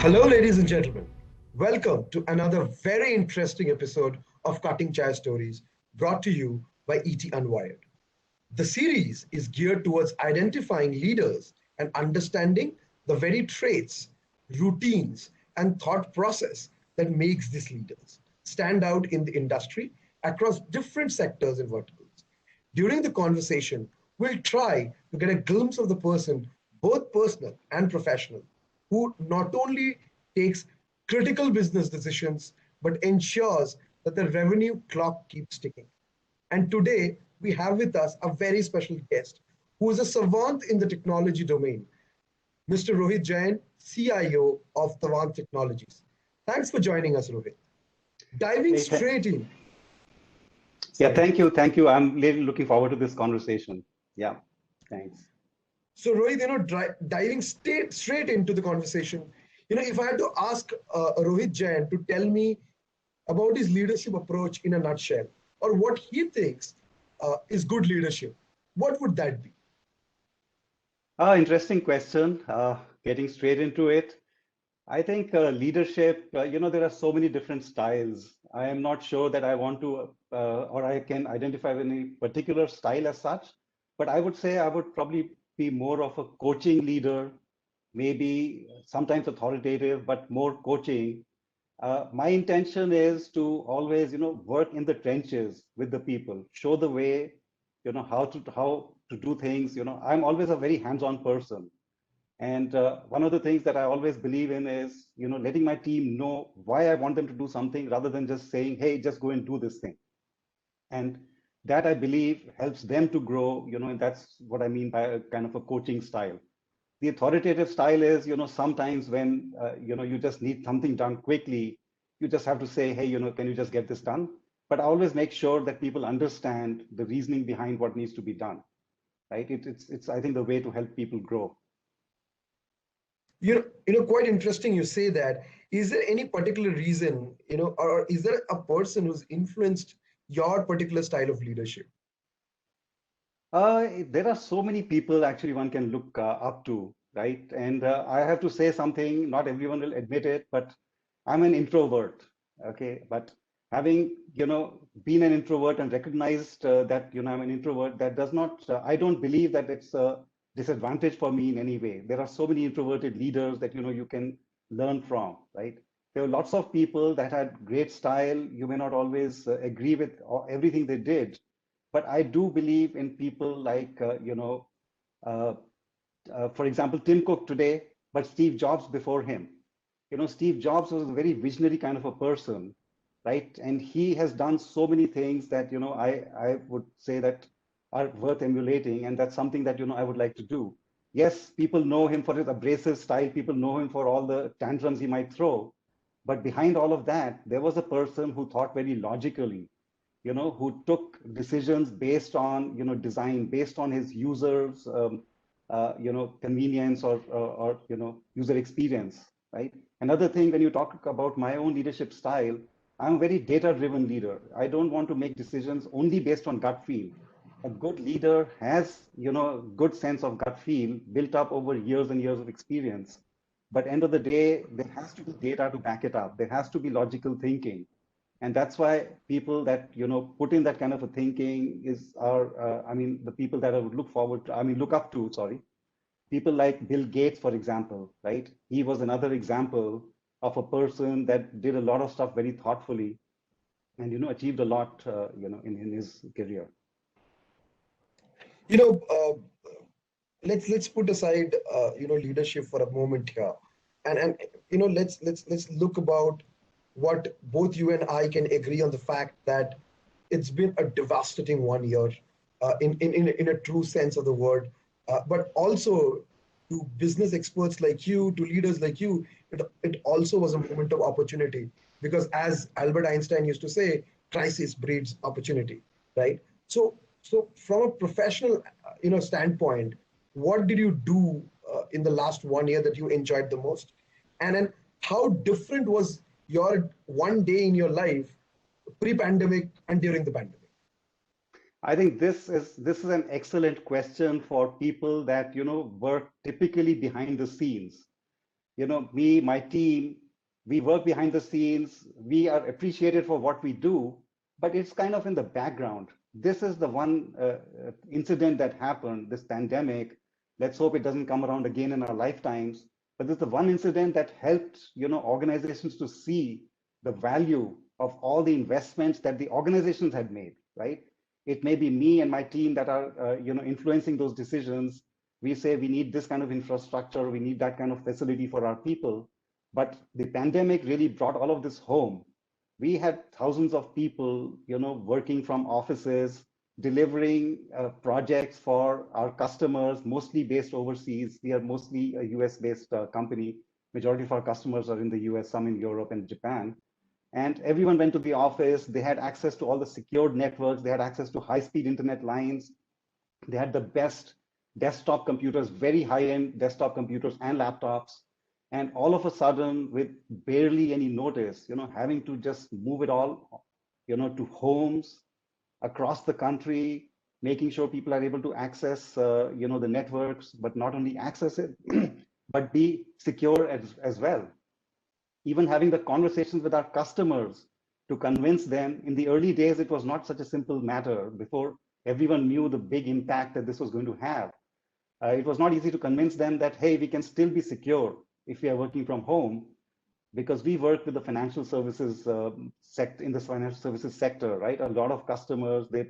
Hello, ladies and gentlemen. Welcome to another very interesting episode of Cutting Chai Stories brought to you by ET Unwired. The series is geared towards identifying leaders and understanding the very traits, routines, and thought process that makes these leaders stand out in the industry across different sectors and verticals. During the conversation, we'll try to get a glimpse of the person, both personal and professional, who not only takes critical business decisions but ensures that the revenue clock keeps ticking. And today, we have with us a very special guest who is a savant in the technology domain, Mr. Rohit Jain, CIO of Tawant Technologies. Thanks for joining us, Rohit. Diving Hey, straight in, yeah, sorry. thank you. I'm really looking forward to this conversation. Yeah, thanks. So, Rohit, diving straight into the conversation, if I had to ask Rohit Jain to tell me about his leadership approach in a nutshell, or what he thinks is good leadership, what would that be? Interesting question. Getting straight into it, I think leadership. There are so many different styles. I am not sure that I want to or I can identify with any particular style as such. But I would say I would probably be more of a coaching leader, maybe sometimes authoritative, but more coaching. My intention is to always, work in the trenches with the people, show the way, how to do things. I'm always a very hands-on person, and one of the things that I always believe in is, letting my team know why I want them to do something rather than just saying, "Hey, just go and do this thing." And that I believe helps them to grow. And that's what I mean by a kind of a coaching style. The authoritative style is, sometimes when you just need something done quickly, you just have to say, "Hey, can you just get this done?" But I always make sure that people understand the reasoning behind what needs to be done, right? It's I think the way to help people grow. Quite interesting you say that. Is there any particular reason, or is there a person who's influenced your particular style of leadership? There are so many people actually one can look up to, right? And I have to say something, not everyone will admit it, but I'm an introvert, okay? But having, been an introvert and recognized that, I'm an introvert, that does not, I don't believe that it's a disadvantage for me in any way. There are so many introverted leaders that, you can learn from, right? There are lots of people that had great style. You may not always agree with everything they did, but I do believe in people like, uh, for example, Tim Cook today, but Steve Jobs before him. Steve Jobs was a very visionary kind of a person, right? And he has done so many things that, I would say that are worth emulating. And that's something that, I would like to do. Yes, people know him for his abrasive style. People know him for all the tantrums he might throw. But behind all of that, there was a person who thought very logically, who took decisions based on, design, based on his users, convenience or user experience, right? Another thing, when you talk about my own leadership style, I'm a very data-driven leader. I don't want to make decisions only based on gut feel. A good leader has, good sense of gut feel built up over years and years of experience. But end of the day, there has to be data to back it up. There has to be logical thinking, and that's why people that put in that kind of a thinking is are I mean the people that I would look forward to, look up to, sorry. People like Bill Gates, for example, right? He was another example of a person that did a lot of stuff very thoughtfully and achieved a lot in his career. You know, let's put aside leadership for a moment here, and let's look about what both you and I can agree on the fact that it's been a devastating 1 year, in a true sense of the word, but also to business experts like you, to leaders like you, it also was a moment of opportunity, because as Albert Einstein used to say, crisis breeds opportunity, right? So from a professional standpoint, what did you do in the last 1 year that you enjoyed the most, and then how different was your one day in your life pre-pandemic and during the pandemic? I think this is an excellent question for people that work typically behind the scenes. me, my team, we work behind the scenes, we are appreciated for what we do, but it's kind of in the background. This is the one incident that happened, this pandemic. Let's hope it doesn't come around again in our lifetimes. But this is the one incident that helped, organizations to see the value of all the investments that the organizations had made, right? It may be me and my team that are, influencing those decisions. We say we need this kind of infrastructure, we need that kind of facility for our people. But the pandemic really brought all of this home. We had thousands of people, working from offices, delivering projects for our customers, mostly based overseas. We are mostly a US-based company. Majority of our customers are in the US, some in Europe and Japan. And everyone went to the office. They had access to all the secured networks. They had access to high-speed internet lines. They had the best desktop computers, very high-end desktop computers and laptops. And all of a sudden, with barely any notice, having to just move it all, to homes across the country, making sure people are able to access, the networks, but not only access it, but be secure as well. Even having the conversations with our customers to convince them. In the early days, it was not such a simple matter before everyone knew the big impact that this was going to have. It was not easy to convince them that, hey, we can still be secure if we are working from home, because we work with the financial services sector, in the financial services sector, right? A lot of customers, they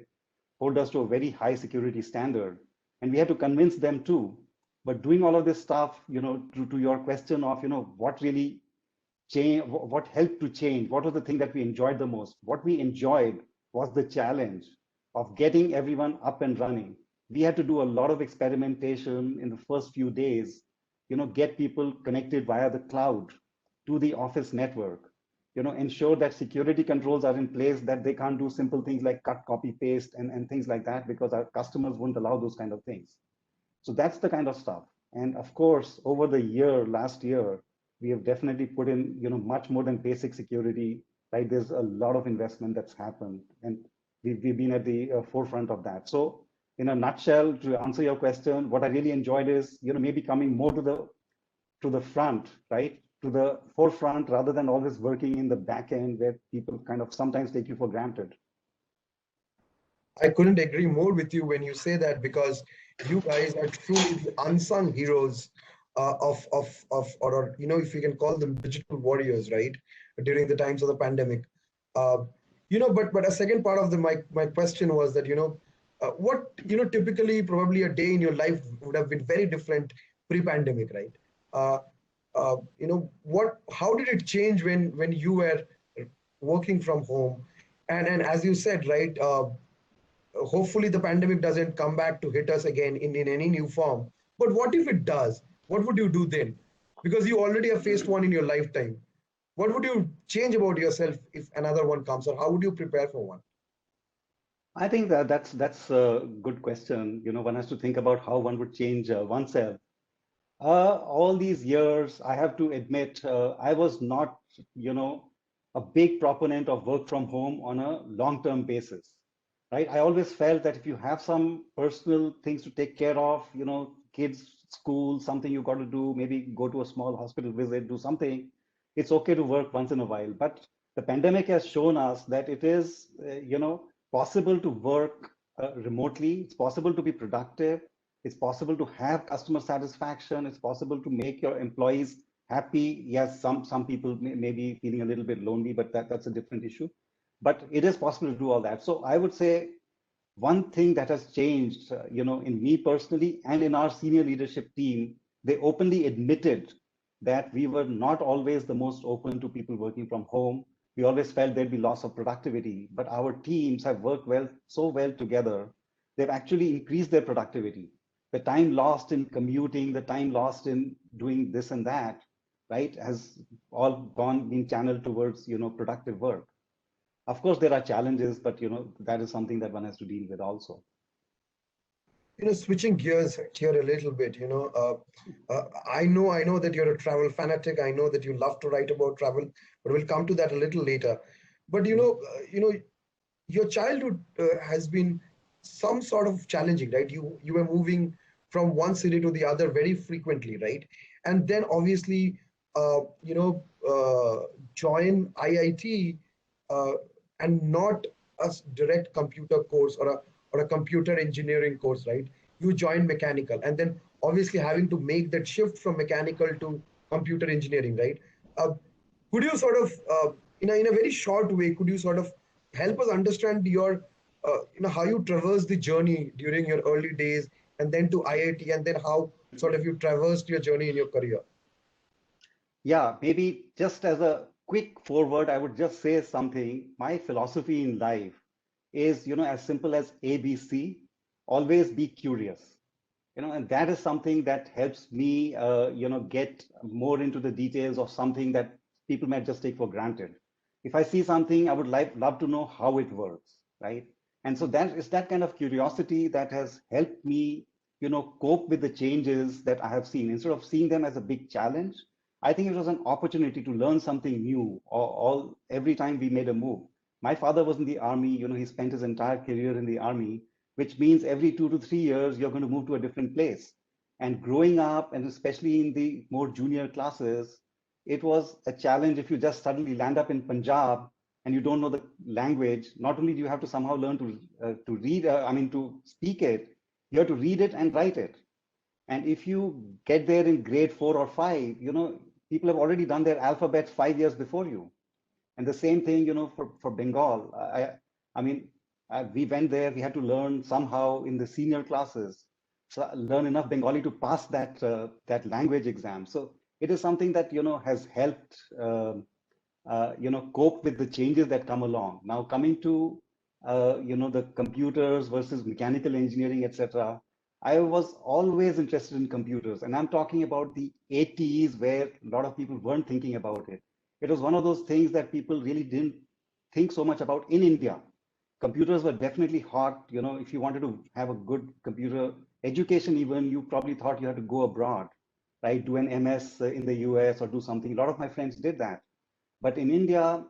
hold us to a very high security standard, and we have to convince them too. But doing all of this stuff, to your question of, what really change, what helped to change, what was the thing that we enjoyed the most? What we enjoyed was the challenge of getting everyone up and running. We had to do a lot of experimentation in the first few days, get people connected via the cloud to the office network, ensure that security controls are in place, that they can't do simple things like cut, copy, paste, and things like that, because our customers wouldn't allow those kind of things. So that's the kind of stuff. And of course, over the last year, we have definitely put in, much more than basic security, right? There's a lot of investment that's happened, and we've been at the forefront of that. So in a nutshell, to answer your question, what I really enjoyed is, maybe coming more to the front, right? To the forefront, rather than always working in the back end where people kind of sometimes take you for granted. I couldn't agree more with you when you say that, because you guys are truly the unsung heroes or if you can call them digital warriors, right? During the times of the pandemic. Uh, but a second part of my question was that, what, typically probably a day in your life would have been very different pre-pandemic, right? Uh, how did it change when you were working from home? And as you said, right, hopefully the pandemic doesn't come back to hit us again in any new form. But what if it does? What would you do then? Because you already have faced one in your lifetime. What would you change about yourself if another one comes, or how would you prepare for one? I think that's a good question. One has to think about how one would change oneself. All these years, I have to admit, I was not, a big proponent of work from home on a long-term basis, right? I always felt that if you have some personal things to take care of, kids, school, something you got to do, maybe go to a small hospital visit, do something, it's okay to work once in a while. But the pandemic has shown us that it is, possible to work remotely. It's possible to be productive. It's possible to have customer satisfaction. It's possible to make your employees happy. Yes, some people may be feeling a little bit lonely, but that's a different issue. But it is possible to do all that. So I would say one thing that has changed, in me personally and in our senior leadership team, they openly admitted that we were not always the most open to people working from home. We always felt there'd be loss of productivity, but our teams have worked so well together. They've actually increased their productivity. The time lost in commuting, the time lost in doing this and that, right, has all been channeled towards, productive work. Of course, there are challenges, but that is something that one has to deal with also. Switching gears here a little bit, I know that you're a travel fanatic. I know that you love to write about travel, but we'll come to that a little later. But your childhood has been some sort of challenging, right? You were moving from one city to the other very frequently, right? And then obviously join IIT uh, and not a direct computer course or a computer engineering course, right? You join mechanical, and then obviously having to make that shift from mechanical to computer engineering, right? Uh, could you sort of, in a very short way, could you sort of help us understand your, how you traverse the journey during your early days, and then to IIT, and then how sort of you traversed your journey in your career? Yeah, maybe just as a quick forward, I would just say something. My philosophy in life is, as simple as ABC, always be curious. And that is something that helps me, get more into the details of something that people might just take for granted. If I see something, I would love to know how it works, right? And so that is that kind of curiosity that has helped me, cope with the changes that I have seen. Instead of seeing them as a big challenge, I think it was an opportunity to learn something new all every time we made a move. My father was in the army, he spent his entire career in the army, which means every 2 to 3 years, you're going to move to a different place. And growing up, and especially in the more junior classes, it was a challenge if you just suddenly land up in Punjab and you don't know the language. Not only do you have to somehow learn to read, to speak it, you have to read it and write it. And if you get there in grade 4 or 5, people have already done their alphabet 5 years before you. And the same thing, for Bengal. I mean, we went there. We had to learn somehow in the senior classes, so learn enough Bengali to pass that language exam. So it is something that has helped cope with the changes that come along. Now coming to the computers versus mechanical engineering, etc. I was always interested in computers, and I'm talking about the 80s where a lot of people weren't thinking about it. It was one of those things that people really didn't think so much about in India. Computers were definitely hot. If you wanted to have a good computer education, even you probably thought you had to go abroad, right? Do an MS in the US or do something. A lot of my friends did that. But in India,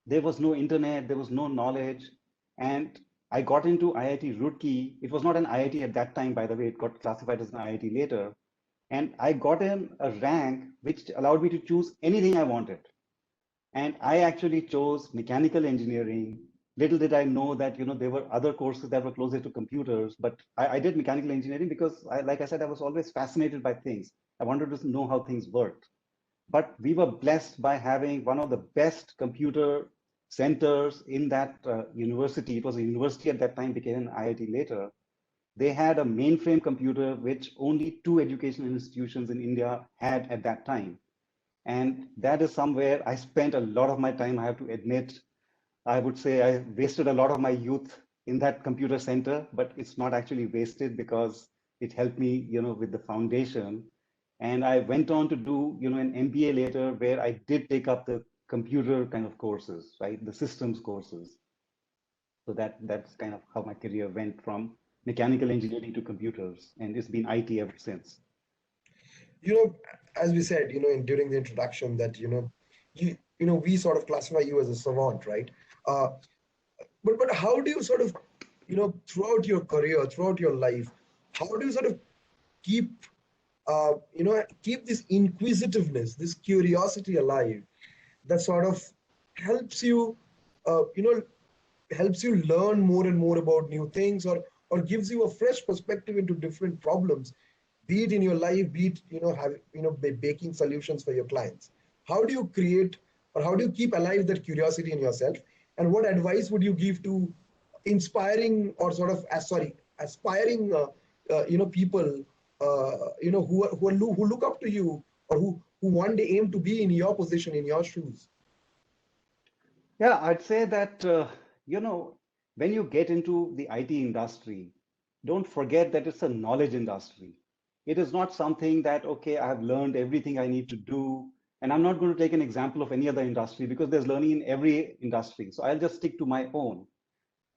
there was no internet, there was no knowledge. And I got into IIT Roorkee. It was not an IIT at that time, by the way, it got classified as an IIT later. And I got in a rank which allowed me to choose anything I wanted. And I actually chose mechanical engineering. Little did I know that, there were other courses that were closer to computers, but I did mechanical engineering because like I said, I was always fascinated by things. I wanted to know how things worked. But we were blessed by having one of the best computer centers in that university. It was a university at that time, became an IIT later. They had a mainframe computer, which only two educational institutions in India had at that time. And that is somewhere I spent a lot of my time, I have to admit. I would say I wasted a lot of my youth in that computer center, but it's not actually wasted because it helped me, with the foundation. And I went on to do, an MBA later where I did take up the computer kind of courses, right? The systems courses. So that's kind of how my career went from mechanical engineering to computers, and it's been IT ever since. you know, as we said, during the introduction, that we sort of classify you as a savant, right? Uh, but how do you sort of, throughout your career, throughout your life, how do you sort of keep, keep this inquisitiveness, this curiosity alive, that sort of helps you, uh, you know, helps you learn more and more about new things, or gives you a fresh perspective into different problems, be it in your life, be it baking solutions for your clients. How do you create, or how do you keep alive that curiosity in yourself, and what advice would you give to inspiring, or sort of aspiring people, who look up to you, or who one day aim to be in your position, in your shoes? Yeah, I'd say that, when you get into the IT industry, don't forget that it's a knowledge industry. It is not something that, okay, I have learned everything I need to do. And I'm not going to take an example of any other industry because there's learning in every industry. So I'll just stick to my own.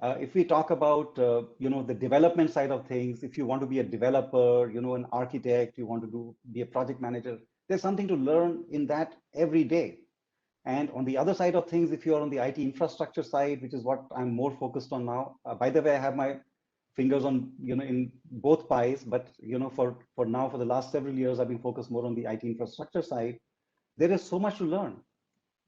If we talk about, the development side of things, if you want to be a developer, an architect, you want to be a project manager, there's something to learn in that every day. And on the other side of things, if you're on the IT infrastructure side, which is what I'm more focused on now, by the way, I have my fingers on, in both pies, but, for now, for the last several years, I've been focused more on the IT infrastructure side. there is so much to learn.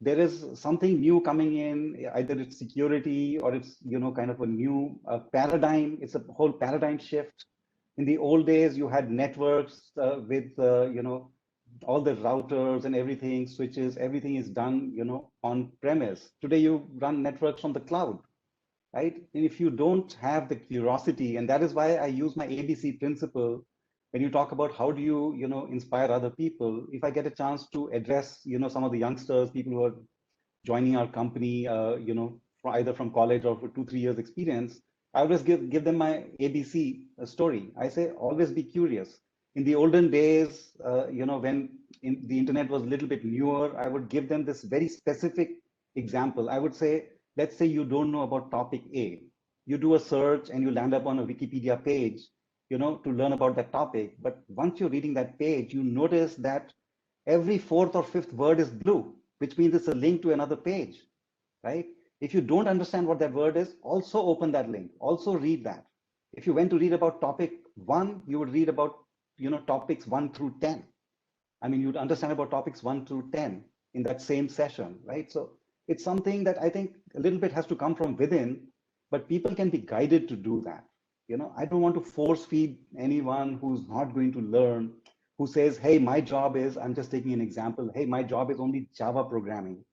There is something new coming in, either it's security or it's, kind of a new paradigm. It's a whole paradigm shift. In the old days, you had networks with, all the routers and everything, switches, everything is done, on premise. Today, you run networks from the cloud, right? And if you don't have the curiosity, and that is why I use my ABC principle when you talk about how do you, inspire other people. If I get a chance to address, some of the youngsters, people who are joining our company, either from college or for 2, 3 years experience, I always give them my ABC story. I say, always be curious. In the olden days, when the internet was a little bit newer, I would give them this very specific example. I would say, let's say you don't know about topic A. You do a search and you land up on a Wikipedia page, to learn about that topic. But once you're reading that page, you notice that every fourth or fifth word is blue, which means it's a link to another page, right? If you don't understand what that word is, also open that link, also read that. If you went to read about topic 1, you would read about, topics 1 through 10. I mean, you'd understand about topics 1 through 10 in that same session, right? So it's something that I think a little bit has to come from within, but people can be guided to do that. I don't want to force feed anyone who's not going to learn, who says, hey, my job is, I'm just taking an example, hey, my job is only Java programming.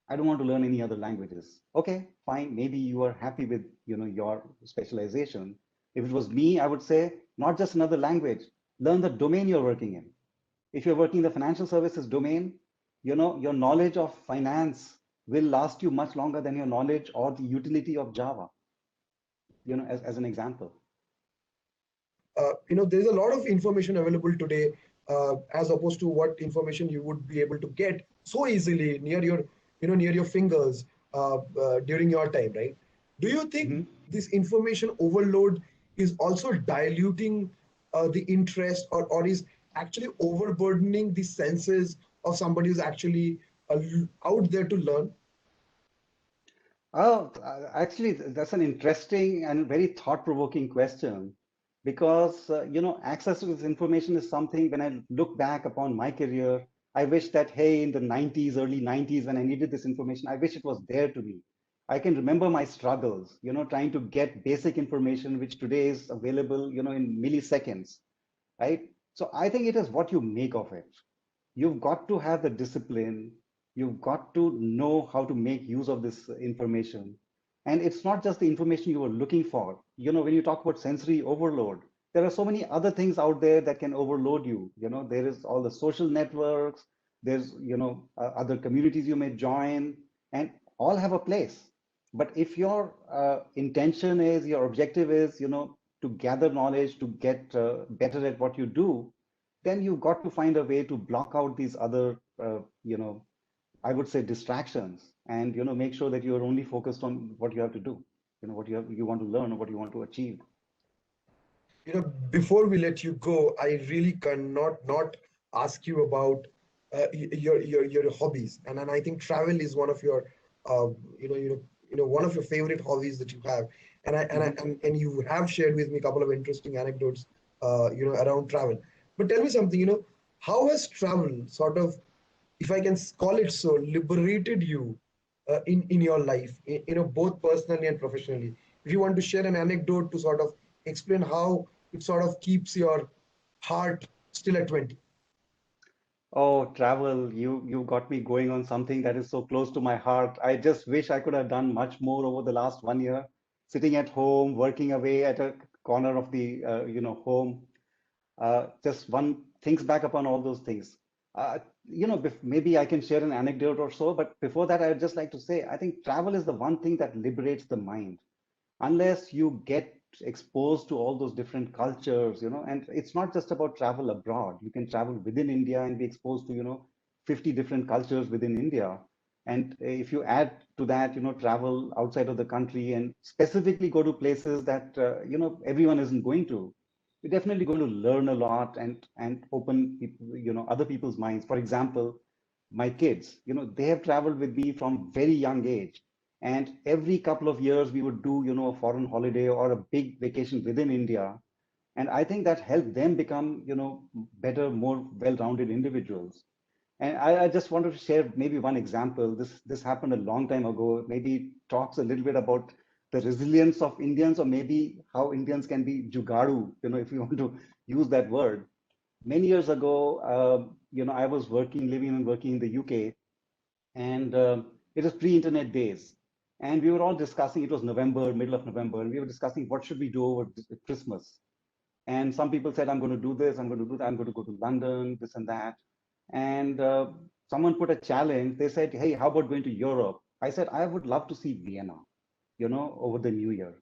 I don't want to learn any other languages. Okay, fine. Maybe you are happy with, your specialization. If it was me, I would say, not just another language, learn the domain you're working in. If you're working in the financial services domain, your knowledge of finance will last you much longer than your knowledge or the utility of Java, as an example. There's a lot of information available today, as opposed to what information you would be able to get so easily near your fingers during your time, right? Do you think Mm-hmm. this information overload is also diluting the interest, or is actually overburdening the senses of somebody who's actually out there to learn? Oh, actually, that's an interesting and very thought-provoking question because, access to this information is something when I look back upon my career, I wish that, hey, in the 90s, early 90s, when I needed this information, I wish it was there to me. I can remember my struggles, trying to get basic information, which today is available, in milliseconds, right? So I think it is what you make of it. You've got to have the discipline. You've got to know how to make use of this information. And it's not just the information you were looking for. When you talk about sensory overload, there are so many other things out there that can overload you. There is all the social networks, there's, other communities you may join, and all have a place. But if your intention is, your objective is, to gather knowledge, to get better at what you do, then you've got to find a way to block out these other, I would say distractions, and make sure that you're only focused on what you have to do, what you want to learn or what you want to achieve. Before we let you go, I really cannot not ask you about your hobbies, and I think travel is one of your uh, one of your favorite hobbies that you have, Hmm. and you have shared with me a couple of interesting anecdotes, around travel. But tell me something, how has travel sort of, if I can call it so, liberated you in your life, both personally and professionally? If you want to share an anecdote to sort of explain how it sort of keeps your heart still at 20. Oh, travel, you got me going on something that is so close to my heart. I just wish I could have done much more over the last 1 year, sitting at home, working away at a corner of the home. Just one thinks back upon all those things. Maybe I can share an anecdote or so, but before that, I'd just like to say, I think travel is the one thing that liberates the mind. Unless you get exposed to all those different cultures, and it's not just about travel abroad. You can travel within India and be exposed to, 50 different cultures within India. And if you add to that, travel outside of the country and specifically go to places that, everyone isn't going to, you're definitely going to learn a lot and open people, other people's minds. For example, my kids, they have traveled with me from very young age, and every couple of years we would do, a foreign holiday or a big vacation within India. And I think that helped them become, better, more well-rounded individuals. And I just wanted to share maybe one example. This happened a long time ago. Maybe it talks a little bit about the resilience of Indians, or maybe how Indians can be jugadu, if you want to use that word. Many years ago, I was living and working in the UK, and it was pre-internet days. And we were all discussing, it was November, middle of November, and we were discussing what should we do over Christmas. And some people said, I'm going to do this, I'm going to do that, I'm going to go to London, this and that. And someone put a challenge. They said, hey, how about going to Europe? I said, I would love to see Vienna, over the new year.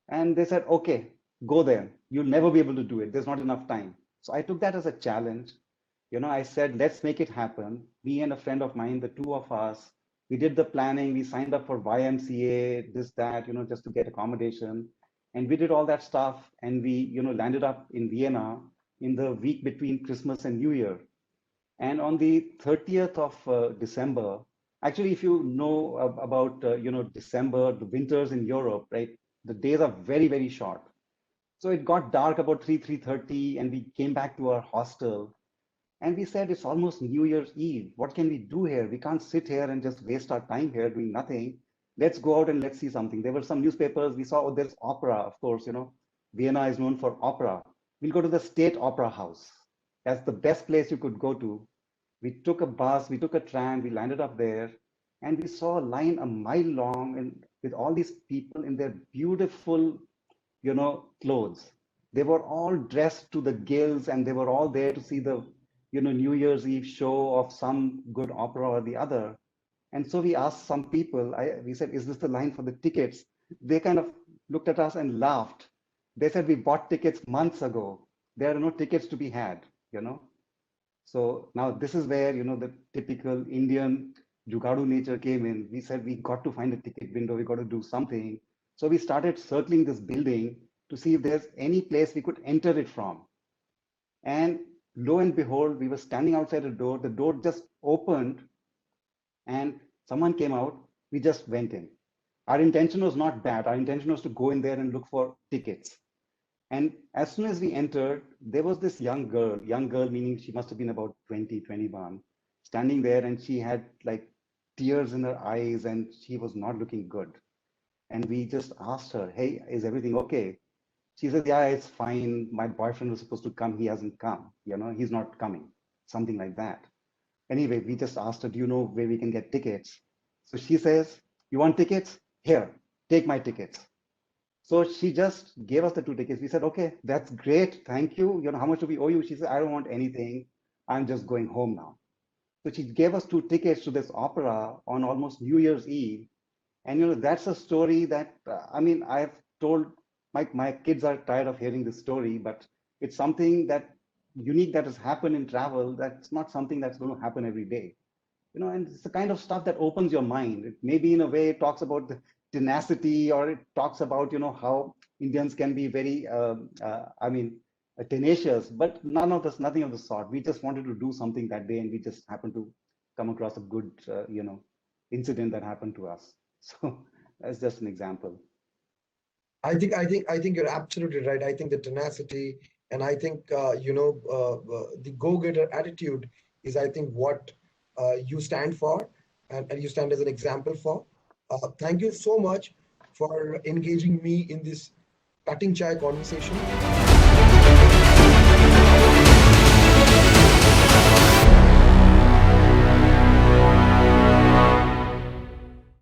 And they said, okay, go there. You'll never be able to do it. There's not enough time. So I took that as a challenge. I said, let's make it happen. Me and a friend of mine, the two of us, we did the planning. We signed up for YMCA, this, that, just to get accommodation. And we did all that stuff. And we, landed up in Vienna in the week between Christmas and New Year. And on the 30th of December, actually, if you know about, December, the winters in Europe, right? The days are very, very short. So it got dark about 3:30, and we came back to our hostel. And we said, it's almost New Year's Eve. What can we do here? We can't sit here and just waste our time here doing nothing. Let's go out and let's see something. There were some newspapers. We saw, oh, there's opera, of course, Vienna is known for opera. We'll go to the State Opera House. That's the best place you could go to. We took a bus, we took a tram, we landed up there, and we saw a line a mile long, and with all these people in their beautiful, clothes. They were all dressed to the gills, and they were all there to see the, New Year's Eve show of some good opera or the other. And so we asked some people, we said, is this the line for the tickets? They kind of looked at us and laughed. They said, we bought tickets months ago. There are no tickets to be had, So now this is where, the typical Indian Jugadu nature came in. We said, we got to find a ticket window. We got to do something. So we started circling this building to see if there's any place we could enter it from. And lo and behold, we were standing outside a door. The door just opened and someone came out. We just went in. Our intention was not bad. Our intention was to go in there and look for tickets. And as soon as we entered, there was this young girl meaning she must have been about 20, 21, standing there, and she had like tears in her eyes and she was not looking good. And we just asked her, hey, is everything okay? She said, yeah, it's fine. My boyfriend was supposed to come. He hasn't come. He's not coming. Something like that. Anyway, we just asked her, do you know where we can get tickets? So she says, you want tickets? Here, take my tickets. So she just gave us the 2 tickets. We said, okay, that's great. Thank you. How much do we owe you? She said, I don't want anything. I'm just going home now. So she gave us 2 tickets to this opera on almost New Year's Eve. And, that's a story that, I've told, my kids are tired of hearing this story, but it's something that unique that has happened in travel. That's not something that's going to happen every day. And it's the kind of stuff that opens your mind. It maybe in a way it talks about the tenacity, or it talks about, how Indians can be very, tenacious, but nothing of the sort. We just wanted to do something that day, and we just happened to come across a good, incident that happened to us. So that's just an example. I think you're absolutely right. I think the tenacity, and I think the go-getter attitude is, I think, what you stand for, and you stand as an example for. Thank you so much for engaging me in this cutting chai conversation.